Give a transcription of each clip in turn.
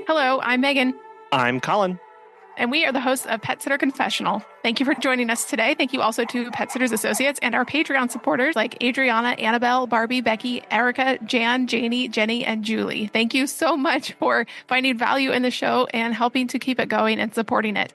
Hello, I'm Megan, I'm Colin. and we are the hosts of Pet Sitter Confessional. Thank you for joining us today. Thank you also to Pet Sitters Associates and our Patreon supporters like Adriana, Annabelle, Barbie, Becky, Erica, Jan, Janie, Jenny, and Julie. Thank you so much for finding value in the show and helping to keep it going and supporting it.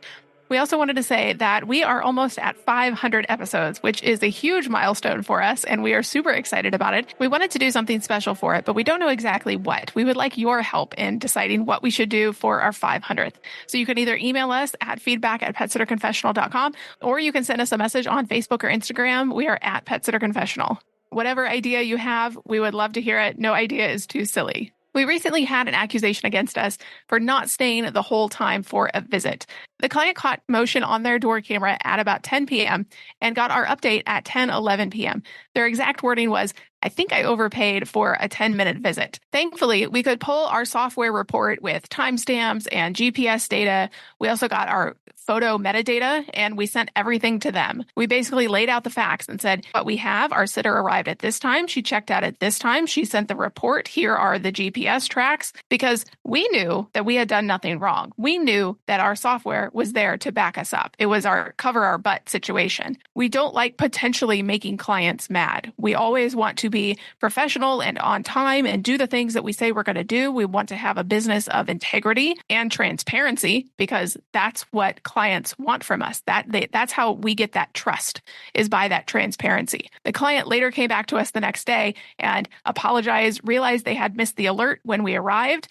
We also wanted to say that we are almost at 500 episodes, which is a huge milestone for us, and we are super excited about it. We wanted to do something special for it, but we don't know exactly what. We would like your help in deciding what we should do for our 500th. So you can either email us at feedback@petsitterconfessional.com, or you can send us a message on Facebook or Instagram. We are at PetSitterConfessional. Whatever idea you have, we would love to hear it. No idea is too silly. We recently had an accusation against us for not staying the whole time for a visit. The client caught motion on their door camera at about 10 p.m. and got our update at 10:11 p.m. Their exact wording was, "I think I overpaid for a 10-minute visit." Thankfully, we could pull our software report with timestamps and GPS data. We also got our photo metadata, and we sent everything to them. We basically laid out the facts and said, what we have, our sitter arrived at this time, she checked out at this time, she sent the report, here are the GPS tracks, because we knew that we had done nothing wrong. We knew that our software was there to back us up. It was our cover our butt situation. We don't like potentially making clients mad. We always want to be professional and on time and do the things that we say we're going to do. We want to have a business of integrity and transparency, because that's what clients want from us. That's how we get that trust, is by that transparency. The client later came back to us the next day and apologized, realized they had missed the alert when we arrived,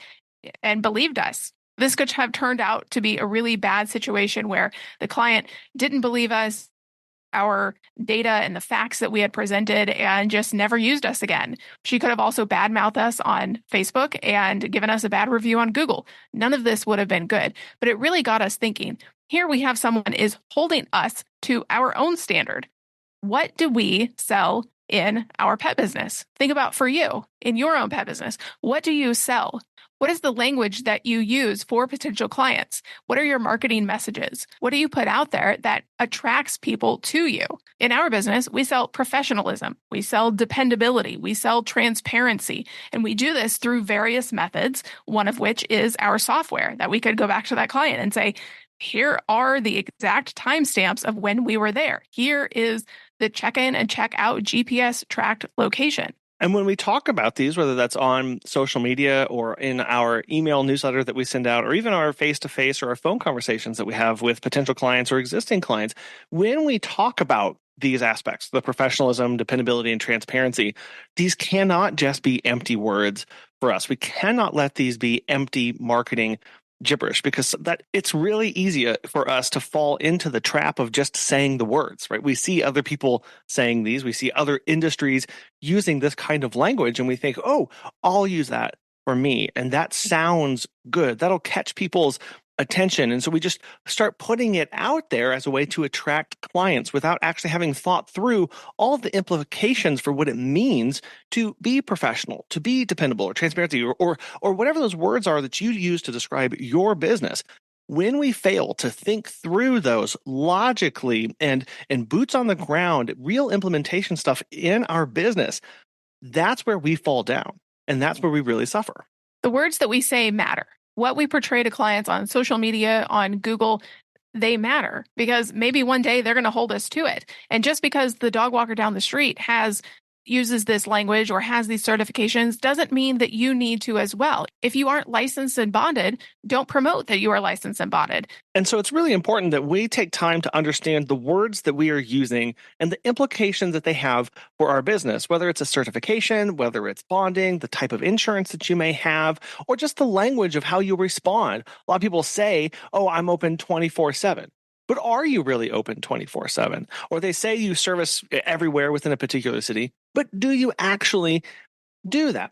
and believed us. This could have turned out to be a really bad situation where the client didn't believe us, our data and the facts that we had presented, and just never used us again. She could have also badmouthed us on Facebook and given us a bad review on Google. None of this would have been good, but it really got us thinking. Here we have someone is holding us to our own standard. What do we sell in our pet business? Think about for you, in your own pet business. What do you sell? What is the language that you use for potential clients? What are your marketing messages? What do you put out there that attracts people to you? In our business, we sell professionalism, we sell dependability, we sell transparency, and we do this through various methods, one of which is our software that we could go back to that client and say, here are the exact timestamps of when we were there. Here is the check-in and check-out GPS tracked location. And when we talk about these, whether that's on social media or in our email newsletter that we send out, or even our face-to-face or our phone conversations that we have with potential clients or existing clients, when we talk about these aspects, the professionalism, dependability, and transparency, these cannot just be empty words for us. We cannot let these be empty marketing gibberish, because that it's really easy for us to fall into the trap of just saying the words, right? We see other people saying these, we see other industries using this kind of language, and we think, oh, I'll use that for me. And that sounds good. That'll catch people's attention. And so we just start putting it out there as a way to attract clients without actually having thought through all of the implications for what it means to be professional, to be dependable or transparency, or whatever those words are that you use to describe your business. When we fail to think through those logically and boots on the ground, real implementation stuff in our business, that's where we fall down. And that's where we really suffer. The words that we say matter. What we portray to clients on social media, on Google, they matter, because maybe one day they're going to hold us to it. And just because the dog walker down the street uses this language or has these certifications doesn't mean that you need to as well. If you aren't licensed and bonded, don't promote that you are licensed and bonded. And so it's really important that we take time to understand the words that we are using and the implications that they have for our business, whether it's a certification, whether it's bonding, the type of insurance that you may have, or just the language of how you respond. A lot of people say, oh, I'm open 24/7. But are you really open 24/7? Or they say you service everywhere within a particular city, but do you actually do that?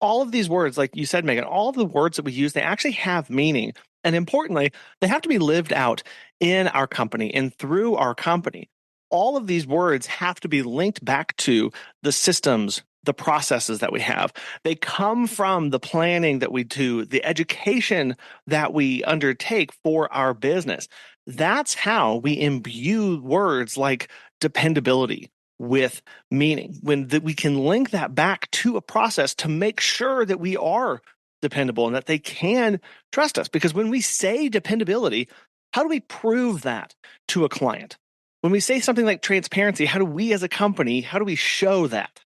All of these words, like you said, Megan, all of the words that we use, they actually have meaning. And importantly, they have to be lived out in our company and through our company. All of these words have to be linked back to the systems, the processes that we have. They come from the planning that we do, the education that we undertake for our business. That's how we imbue words like dependability with meaning, when we can link that back to a process to make sure that we are dependable and that they can trust us. Because when we say dependability, how do we prove that to a client? When we say something like transparency, how do we as a company, how do we show that?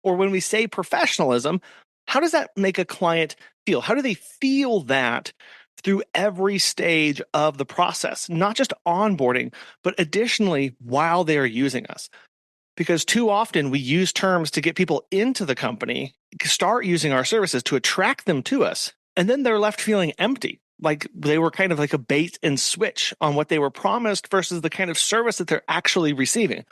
Or when we say professionalism, how does that make a client feel? How do they feel that through every stage of the process, not just onboarding, but additionally while they're using us? Because too often we use terms to get people into the company, start using our services to attract them to us, and then they're left feeling empty, like they were kind of like a bait and switch on what they were promised versus the kind of service that they're actually receiving.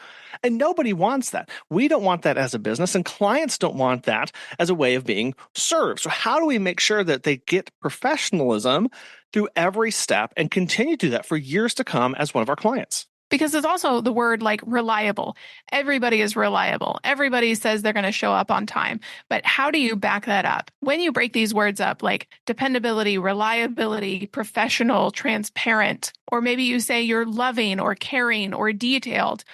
And nobody wants that. We don't want that as a business, and clients don't want that as a way of being served. So how do we make sure that they get professionalism through every step and continue to do that for years to come as one of our clients? Because there's also the word like reliable. Everybody is reliable. Everybody says they're going to show up on time. But how do you back that up? When you break these words up, like dependability, reliability, professional, transparent, or maybe you say you're loving or caring or detailed,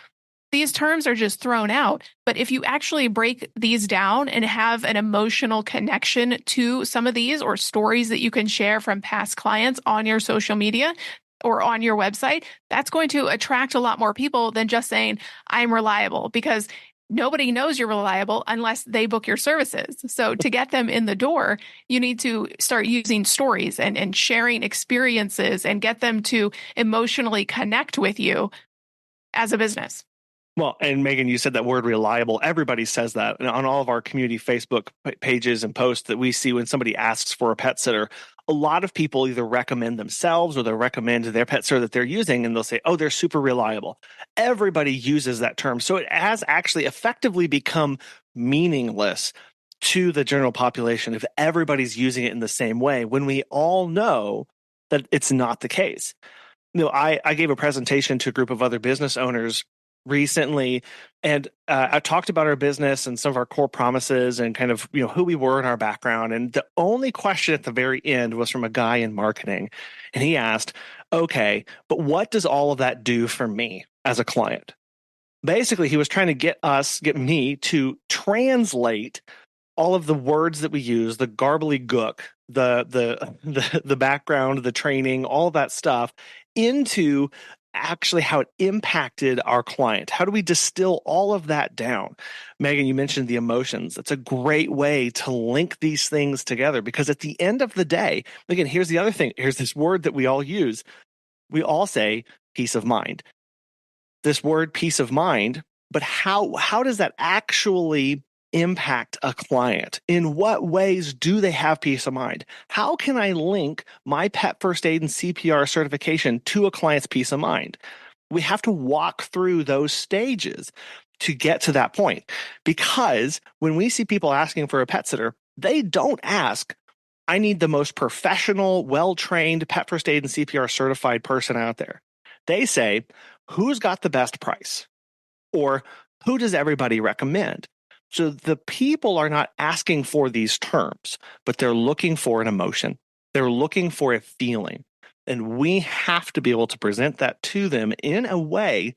these terms are just thrown out. But if you actually break these down and have an emotional connection to some of these or stories that you can share from past clients on your social media, or on your website, that's going to attract a lot more people than just saying, I'm reliable, because nobody knows you're reliable unless they book your services. So to get them in the door, you need to start using stories and sharing experiences and get them to emotionally connect with you as a business. Well, and Megan, you said that word reliable. Everybody says that. And on all of our community Facebook pages and posts that we see when somebody asks for a pet sitter, a lot of people either recommend themselves or they recommend their pet sitter that they're using, and they'll say, oh, they're super reliable. Everybody uses that term. So it has actually effectively become meaningless to the general population if everybody's using it in the same way, when we all know that it's not the case. I gave a presentation to a group of other business owners recently, and I talked about our business and some of our core promises and kind of who we were and our background. And the only question at the very end was from a guy in marketing, and he asked, "Okay, but what does all of that do for me as a client?" Basically, he was trying to get me to translate all of the words that we use, the gook, the background, the training, all that stuff, into actually how it impacted our client. How do we distill all of that down? Megan, you mentioned the emotions. It's a great way to link these things together, because at the end of the day, again, here's the other thing. Here's this word that we all use. We all say peace of mind. This word peace of mind, but how does that actually impact a client? In what ways do they have peace of mind? How can I link my pet first aid and CPR certification to a client's peace of mind? We have to walk through those stages to get to that point, because when we see people asking for a pet sitter, they don't ask, I need the most professional, well-trained pet first aid and CPR certified person out there. They say, who's got the best price? Or who does everybody recommend? So the people are not asking for these terms, but they're looking for an emotion. They're looking for a feeling. And we have to be able to present that to them in a way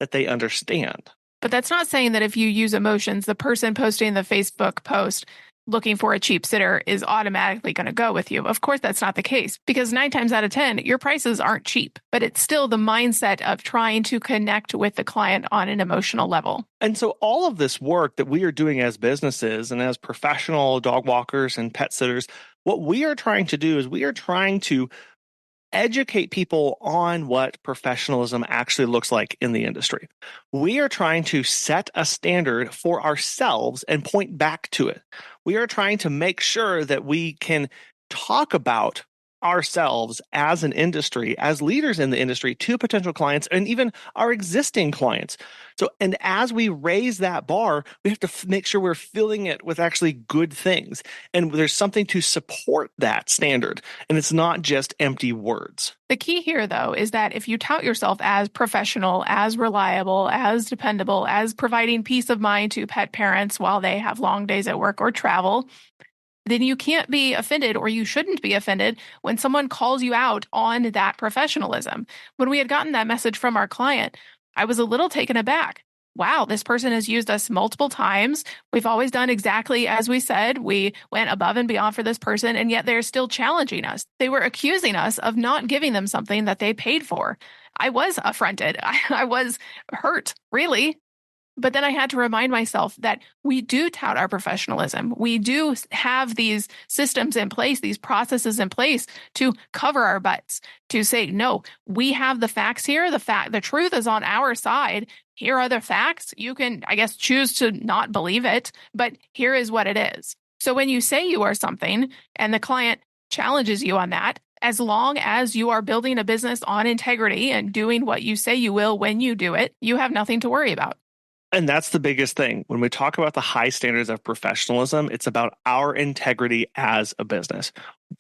that they understand. But that's not saying that if you use emotions, the person posting the Facebook post looking for a cheap sitter is automatically going to go with you. Of course, that's not the case, because 9 times out of 10, your prices aren't cheap, but it's still the mindset of trying to connect with the client on an emotional level. And so all of this work that we are doing as businesses and as professional dog walkers and pet sitters, what we are trying to do is we are trying to educate people on what professionalism actually looks like in the industry. We are trying to set a standard for ourselves and point back to it. We are trying to make sure that we can talk about ourselves as an industry, as leaders in the industry, to potential clients and even our existing clients. So, and as we raise that bar, we have to make sure we're filling it with actually good things. And there's something to support that standard. And it's not just empty words. The key here, though, is that if you tout yourself as professional, as reliable, as dependable, as providing peace of mind to pet parents while they have long days at work or travel, then you can't be offended, or you shouldn't be offended, when someone calls you out on that professionalism. When we had gotten that message from our client, I was a little taken aback. wow, this person has used us multiple times. We've always done exactly as we said. We went above and beyond for this person, and yet they're still challenging us. They were accusing us of not giving them something that they paid for. I was affronted. I was hurt, really. But then I had to remind myself that we do tout our professionalism. We do have these systems in place, these processes in place to cover our butts, to say, no, we have the facts here. The truth is on our side. Here are the facts. You can, I guess, choose to not believe it, but here is what it is. So when you say you are something and the client challenges you on that, as long as you are building a business on integrity and doing what you say you will when you do it, you have nothing to worry about. And that's the biggest thing. When we talk about the high standards of professionalism, it's about our integrity as a business.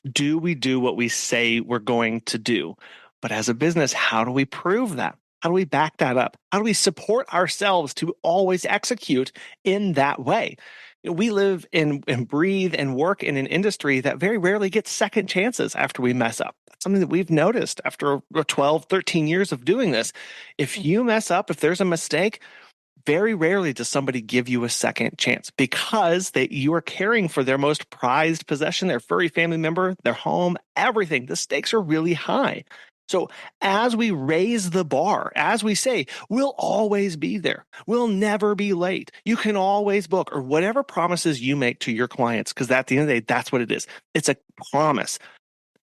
Do we do what we say we're going to do? But as a business, how do we prove that? How do we back that up? How do we support ourselves to always execute in that way? We live and breathe and work in an industry that very rarely gets second chances after we mess up. That's something that we've noticed after 12, 13 years of doing this. If you mess up, if there's a mistake, very rarely does somebody give you a second chance because you are caring for their most prized possession, their furry family member, their home, everything. The stakes are really high. So as we raise the bar, as we say, we'll always be there. We'll never be late. You can always book, or whatever promises you make to your clients, because at the end of the day, that's what it is. It's a promise.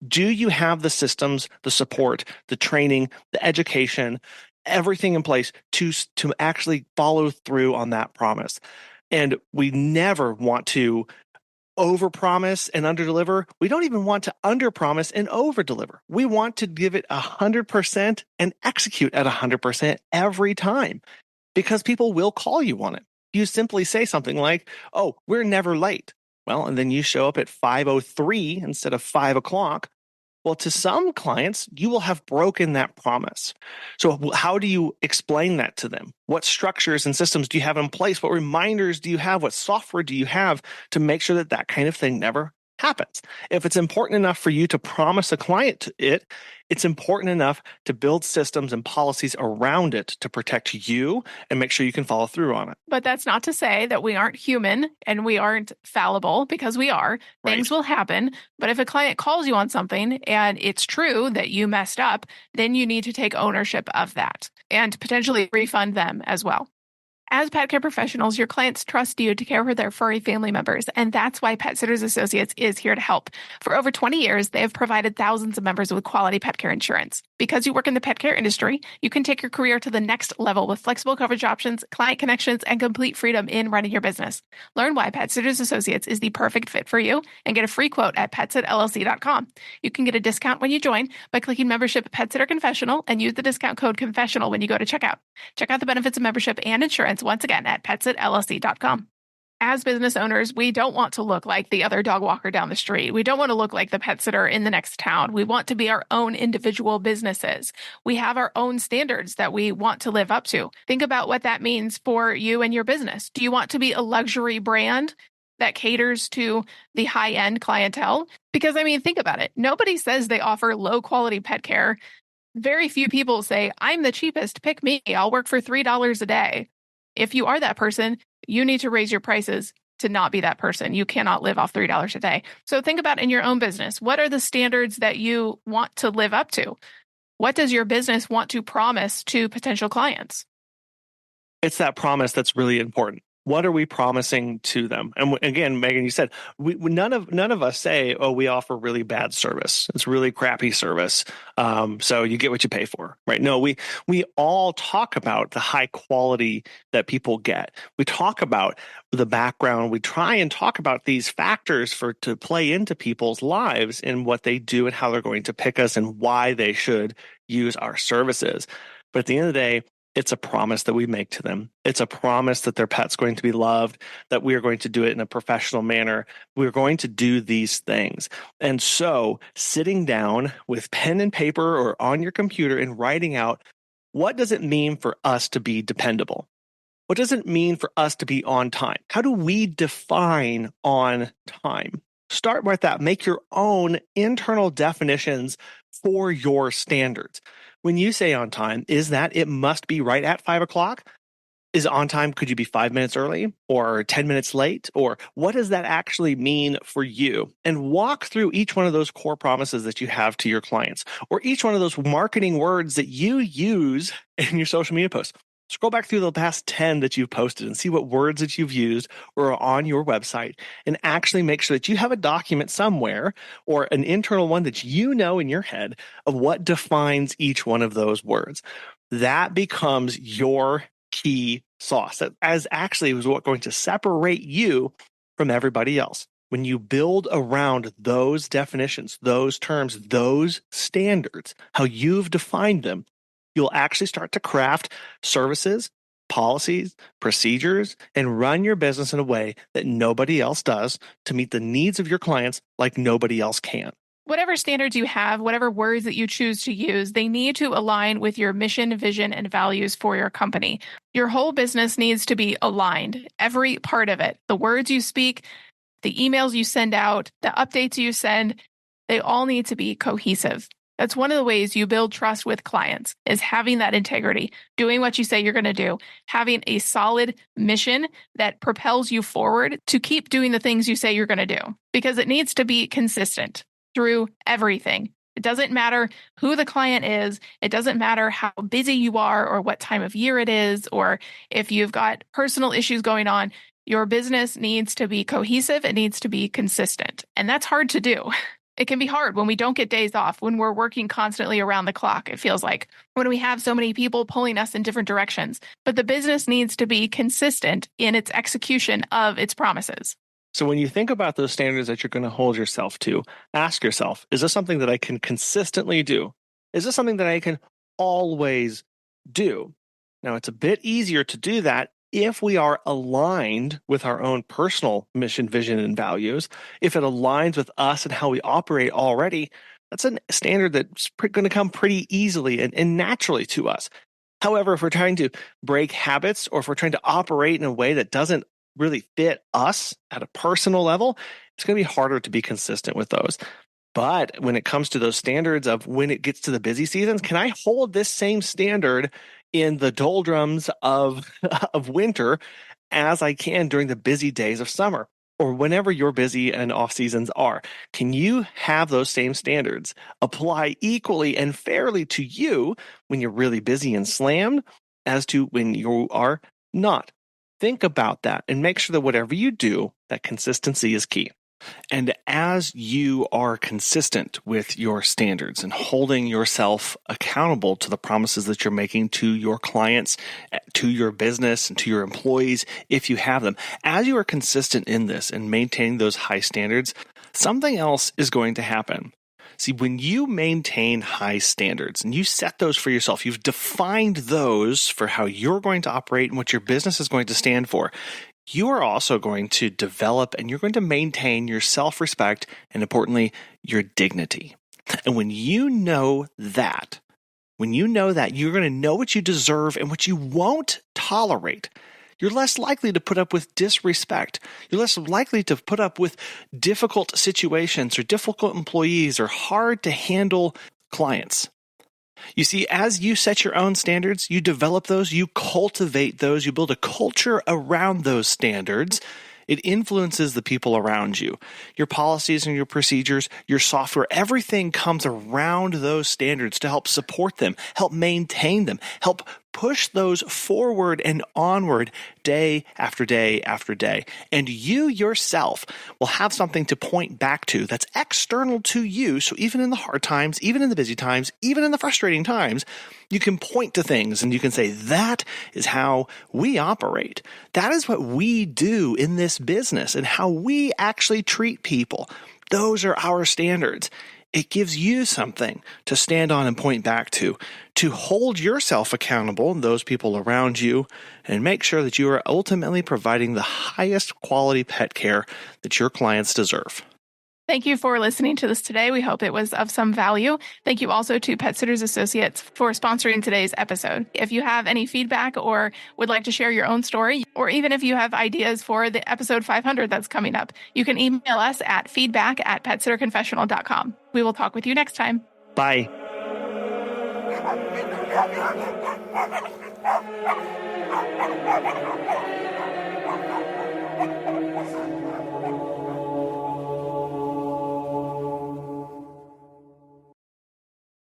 Do you have the systems, the support, the training, the education, everything in place to actually follow through on that promise? And we never want to overpromise and underdeliver. We don't even want to underpromise and overdeliver. We want to give it 100% and execute at 100% every time, because people will call you on it. You simply say something like, "Oh, we're never late." Well, and then you show up at 5:03 instead of 5 o'clock. Well, to some clients, you will have broken that promise. So how do you explain that to them? What structures and systems do you have in place? What reminders do you have? What software do you have to make sure that that kind of thing never happens? If it's important enough for you to promise a client it's important enough to build systems and policies around it to protect you and make sure you can follow through on it. But that's not to say that we aren't human and we aren't fallible, because we are. Right. Things will happen. But if a client calls you on something and it's true that you messed up, then you need to take ownership of that and potentially refund them as well. As pet care professionals, your clients trust you to care for their furry family members, and that's why Pet Sitters Associates is here to help. For over 20 years, they have provided thousands of members with quality pet care insurance. Because you work in the pet care industry, you can take your career to the next level with flexible coverage options, client connections, and complete freedom in running your business. Learn why Pet Sitters Associates is the perfect fit for you and get a free quote at petsitllc.com. You can get a discount when you join by clicking membership at Pet Sitter Confessional and use the discount code Confessional when you go to checkout. Check out the benefits of membership and insurance once again at petsitllc.com. As business owners, we don't want to look like the other dog walker down the street. We don't want to look like the pet sitter in the next town. We want to be our own individual businesses. We have our own standards that we want to live up to. Think about what that means for you and your business. Do you want to be a luxury brand that caters to the high-end clientele? Because, think about it. Nobody says they offer low-quality pet care. Very few people say, "I'm the cheapest, pick me, I'll work for $3 a day." If you are that person, you need to raise your prices to not be that person. You cannot live off $3 a day. So think about in your own business, what are the standards that you want to live up to? What does your business want to promise to potential clients? It's that promise that's really important. What are we promising to them? And again, Megan, you said none of us say, "Oh, we offer really bad service. It's really crappy service. So you get what you pay for." Right? No, we all talk about the high quality that people get. We talk about the background. We try and talk about these factors to play into people's lives and what they do and how they're going to pick us and why they should use our services. But at the end of the day, it's a promise that we make to them. It's a promise that their pet's going to be loved, that we are going to do it in a professional manner. We're going to do these things. And so sitting down with pen and paper or on your computer and writing out, what does it mean for us to be dependable? What does it mean for us to be on time? How do we define on time? Start with that. Make your own internal definitions for your standards. When you say on time, is that it must be right at 5 o'clock? Is on time, could you be 5 minutes early or 10 minutes late? Or what does that actually mean for you? And walk through each one of those core promises that you have to your clients, or each one of those marketing words that you use in your social media posts. Scroll back through the past 10 that you've posted and see what words that you've used or are on your website, and actually make sure that you have a document somewhere or an internal one that you know in your head of what defines each one of those words. That becomes your key sauce. That as actually was what's going to separate you from everybody else. When you build around those definitions, those terms, those standards, how you've defined them, you'll actually start to craft services, policies, procedures, and run your business in a way that nobody else does to meet the needs of your clients like nobody else can. Whatever standards you have, whatever words that you choose to use, they need to align with your mission, vision, and values for your company. Your whole business needs to be aligned, every part of it. The words you speak, the emails you send out, the updates you send, they all need to be cohesive. That's one of the ways you build trust with clients, is having that integrity, doing what you say you're going to do, having a solid mission that propels you forward to keep doing the things you say you're going to do, because it needs to be consistent through everything. It doesn't matter who the client is. It doesn't matter how busy you are or what time of year it is, or if you've got personal issues going on. Your business needs to be cohesive. It needs to be consistent. And that's hard to do. It can be hard when we don't get days off, when we're working constantly around the clock, it feels like, when we have so many people pulling us in different directions. But the business needs to be consistent in its execution of its promises. So when you think about those standards that you're going to hold yourself to, ask yourself, is this something that I can consistently do? Is this something that I can always do? Now, it's a bit easier to do that if we are aligned with our own personal mission, vision, and values. If it aligns with us and how we operate already, that's a standard that's going to come pretty easily and naturally to us. However, if we're trying to break habits, or if we're trying to operate in a way that doesn't really fit us at a personal level, it's going to be harder to be consistent with those. But when it comes to those standards of when it gets to the busy seasons, can I hold this same standard in the doldrums of winter as I can during the busy days of summer, or whenever your busy and off seasons are? Can you have those same standards apply equally and fairly to you when you're really busy and slammed as to when you are not? Think about that and make sure that whatever you do, that consistency is key. And as you are consistent with your standards and holding yourself accountable to the promises that you're making to your clients, to your business, and to your employees, if you have them, as you are consistent in this and maintaining those high standards, something else is going to happen. See, when you maintain high standards and you set those for yourself, you've defined those for how you're going to operate and what your business is going to stand for, you are also going to develop and you're going to maintain your self-respect and, importantly, your dignity. And when you know that, you're going to know what you deserve and what you won't tolerate. You're less likely to put up with disrespect. You're less likely to put up with difficult situations or difficult employees or hard to handle clients. You see, as you set your own standards, you develop those, you cultivate those, you build a culture around those standards. It influences the people around you. Your policies and your procedures, your software, everything comes around those standards to help support them, help maintain them, help push those forward and onward day after day after day. And you yourself will have something to point back to that's external to you. So even in the hard times, even in the busy times, even in the frustrating times, you can point to things and you can say, that is how we operate. That is what we do in this business and how we actually treat people. Those are our standards. It gives you something to stand on and point back to hold yourself accountable and those people around you, and make sure that you are ultimately providing the highest quality pet care that your clients deserve. Thank you for listening to this today. We hope it was of some value. Thank you also to Pet Sitters Associates for sponsoring today's episode. If you have any feedback or would like to share your own story, or even if you have ideas for the episode 500 that's coming up, you can email us at feedback@petsitterconfessional.com. We will talk with you next time. Bye.